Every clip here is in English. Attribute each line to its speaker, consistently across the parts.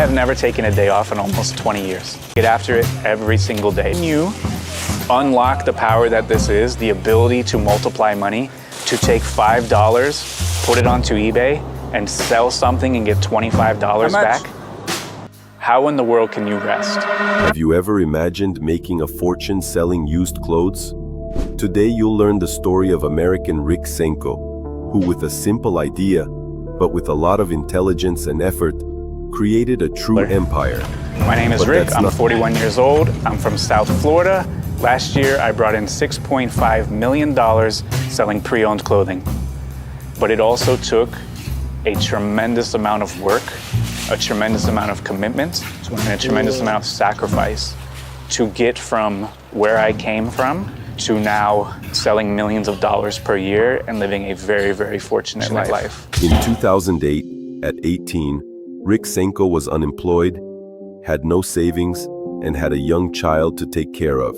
Speaker 1: have never taken a day off in almost 20 years. Get after it every single day. When you unlock the power that this is, the ability to multiply money, to take $5, put it onto eBay, and sell something and get $25 back, how in the world can you rest?
Speaker 2: Have you ever imagined making a fortune selling used clothes? Today you'll learn the story of American Rick Senko, who with a simple idea, but with a lot of intelligence and effort, created a true empire.
Speaker 1: My name is Rick, I'm 41 years old, I'm from South Florida. Last year I brought in $6.5 million selling pre-owned clothing. But it also took a tremendous amount of work, a tremendous amount of commitment, and a tremendous amount of sacrifice to get from where I came from to now selling millions of dollars per year and living a very, very fortunate life.
Speaker 2: In 2008, at 18, Rick Senko was unemployed, had no savings, and had a young child to take care of.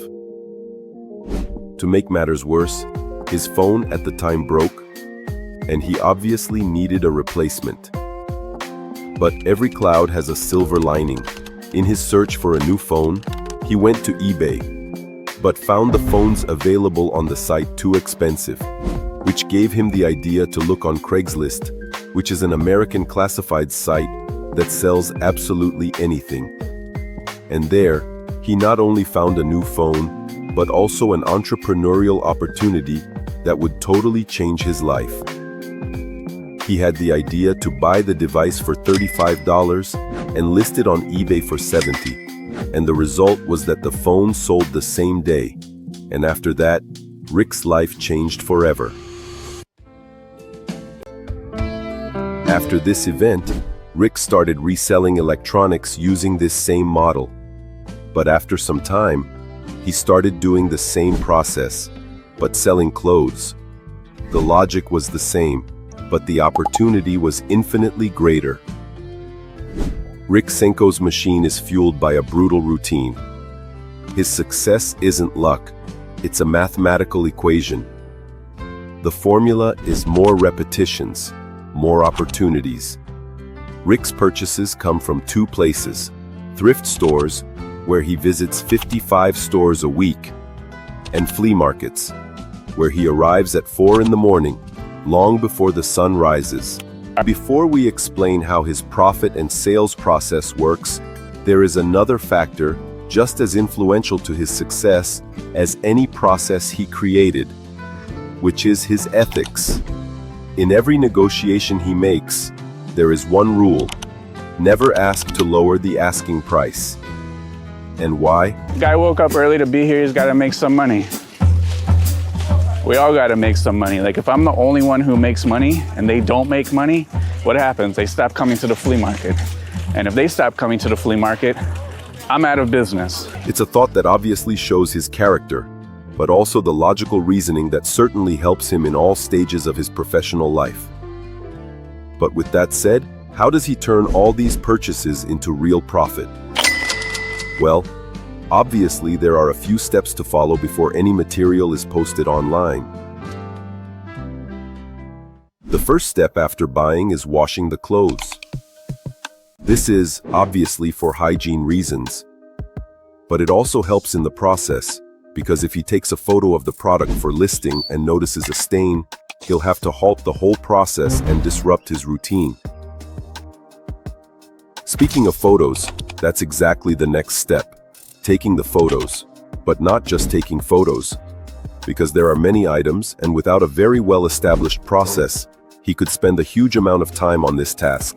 Speaker 2: To make matters worse, his phone at the time broke, and he obviously needed a replacement. But every cloud has a silver lining. In his search for a new phone, he went to eBay, but found the phones available on the site too expensive, which gave him the idea to look on Craigslist, which is an American classified site that sells absolutely anything. And there, he not only found a new phone, but also an entrepreneurial opportunity that would totally change his life. He had the idea to buy the device for $35 and list it on eBay for $70. And the result was that the phone sold the same day. And after that, Rick's life changed forever. After this event, Rick started reselling electronics using this same model. But after some time, he started doing the same process, but selling clothes. The logic was the same, but the opportunity was infinitely greater. Rick Senko's machine is fueled by a brutal routine. His success isn't luck, it's a mathematical equation. The formula is more repetitions, more opportunities. Rick's purchases come from two places: thrift stores, where he visits 55 stores a week, and flea markets, where he arrives at 4 in the morning, long before the sun rises. Before we explain how his profit and sales process works, there is another factor just as influential to his success as any process he created, which is his ethics. In every negotiation he makes, there is one rule: never ask to lower the asking price. And why?
Speaker 1: The guy woke up early to be here, he's gotta make some money. We all gotta make some money. Like, if I'm the only one who makes money and they don't make money, what happens? They stop coming to the flea market. And if they stop coming to the flea market, I'm out of business.
Speaker 2: It's a thought that obviously shows his character, but also the logical reasoning that certainly helps him in all stages of his professional life. But with that said, how does he turn all these purchases into real profit? Well, obviously there are a few steps to follow before any material is posted online. The first step after buying is washing the clothes. This is, obviously, for hygiene reasons. But it also helps in the process, because if he takes a photo of the product for listing and notices a stain, he'll have to halt the whole process and disrupt his routine. Speaking of photos, that's exactly the next step: taking the photos. But not just taking photos, because there are many items, and without a very well-established process, he could spend a huge amount of time on this task.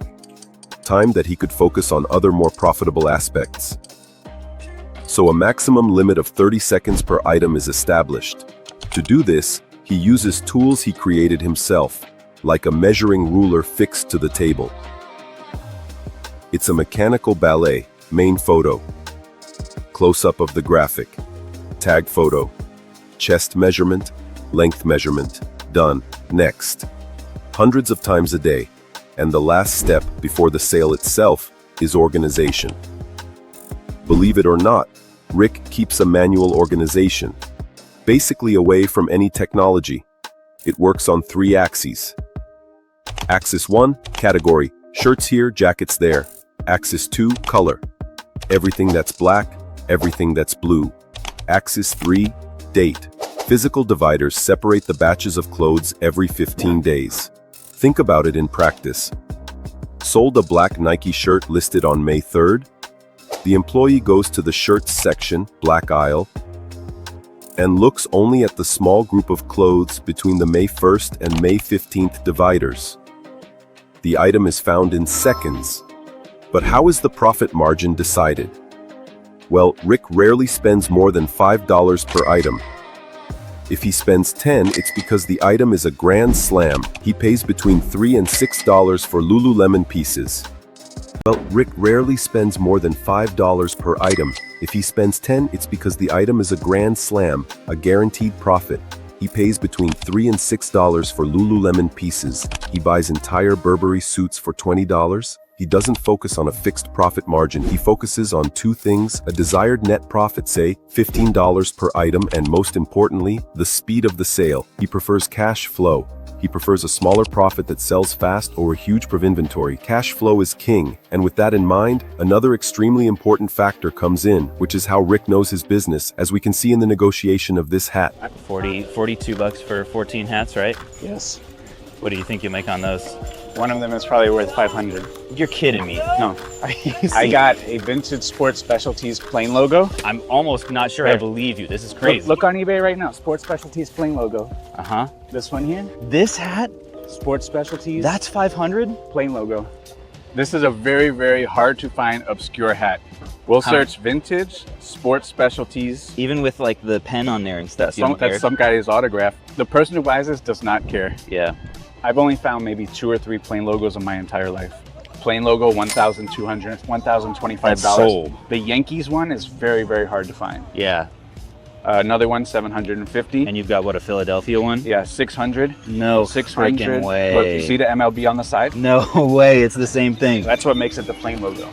Speaker 2: Time that he could focus on other more profitable aspects. So a maximum limit of 30 seconds per item is established. To do this, he uses tools he created himself, like a measuring ruler fixed to the table. It's a mechanical ballet: main photo, close-up of the graphic, tag photo, chest measurement, length measurement, done, next. Hundreds of times a day, and the last step before the sale itself is organization. Believe it or not, Rick keeps a manual organization, basically away from any technology. It works on 3 axes. Axis 1, category: shirts here, jackets there. Axis 2, color. Everything that's black, everything that's blue. Axis 3, date. Physical dividers separate the batches of clothes every 15 days. Think about it in practice. Sold a black Nike shirt listed on May 3rd. The employee goes to the shirts section, black aisle, and looks only at the small group of clothes between the May 1st and May 15th dividers. The item is found in seconds. But how is the profit margin decided? Well, Rick rarely spends more than $5 per item. If he spends 10, it's because the item is a grand slam. He pays between $3 and $6 for Lululemon pieces. Well, Rick rarely spends more than $5 per item. If he spends 10, it's because the item is a grand slam, a guaranteed profit. He pays between $3 and $6 for Lululemon pieces. He buys entire Burberry suits for $20. He doesn't focus on a fixed profit margin. He focuses on two things: a desired net profit, say $15 per item, and most importantly, the speed of the sale. He prefers cash flow. He prefers a smaller profit that sells fast over a huge of inventory. Cash flow is king. And with that in mind, another extremely important factor comes in, which is how Rick knows his business, as we can see in the negotiation of this hat.
Speaker 3: 42 bucks for 14 hats, right?
Speaker 1: Yes.
Speaker 3: What do you think you make on those?
Speaker 1: One of them is probably worth 500.
Speaker 3: You're kidding me.
Speaker 1: No. I got a vintage sports specialties plain logo.
Speaker 3: I'm almost not sure I believe you. This is crazy.
Speaker 1: Look on eBay right now. Sports specialties plain logo.
Speaker 3: Uh-huh.
Speaker 1: This one here.
Speaker 3: This hat?
Speaker 1: Sports specialties.
Speaker 3: That's 500?
Speaker 1: Plain logo. This is a very, very hard to find obscure hat. We'll search vintage, sports specialties.
Speaker 3: Even with like the pen on there and stuff.
Speaker 1: That's some guy's autograph. The person who buys this does not care.
Speaker 3: Yeah.
Speaker 1: I've only found maybe 2 or 3 plain logos in my entire life. Plain logo, $1,200, $1,025.
Speaker 3: That's sold.
Speaker 1: The Yankees one is very, very hard to find.
Speaker 3: Yeah.
Speaker 1: Another one, $750.
Speaker 3: And you've got what, a Philadelphia one?
Speaker 1: Yeah, $600.
Speaker 3: No
Speaker 1: $600.
Speaker 3: freaking way.
Speaker 1: Look, you see the MLB on the side?
Speaker 3: No way, it's the same thing.
Speaker 1: That's what makes it the plain logo.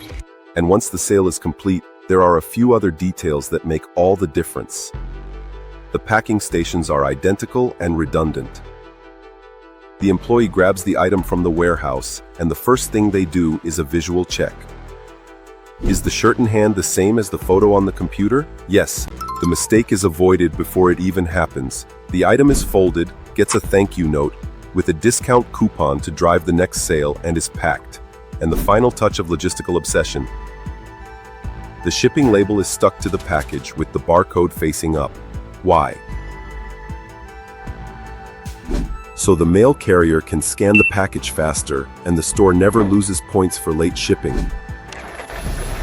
Speaker 2: And once the sale is complete, there are a few other details that make all the difference. The packing stations are identical and redundant. The employee grabs the item from the warehouse, and the first thing they do is a visual check. Is the shirt in hand the same as the photo on the computer? Yes. The mistake is avoided before it even happens. The item is folded, gets a thank you note, with a discount coupon to drive the next sale, and is packed. And the final touch of logistical obsession. The shipping label is stuck to the package with the barcode facing up. Why? So the mail carrier can scan the package faster, and the store never loses points for late shipping.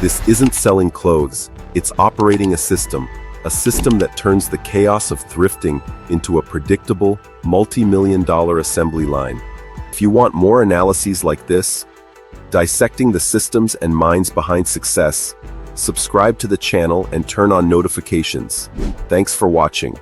Speaker 2: This isn't selling clothes, it's operating a system that turns the chaos of thrifting into a predictable, multi-million-dollar assembly line. If you want more analyses like this, dissecting the systems and minds behind success, subscribe to the channel and turn on notifications. Thanks for watching.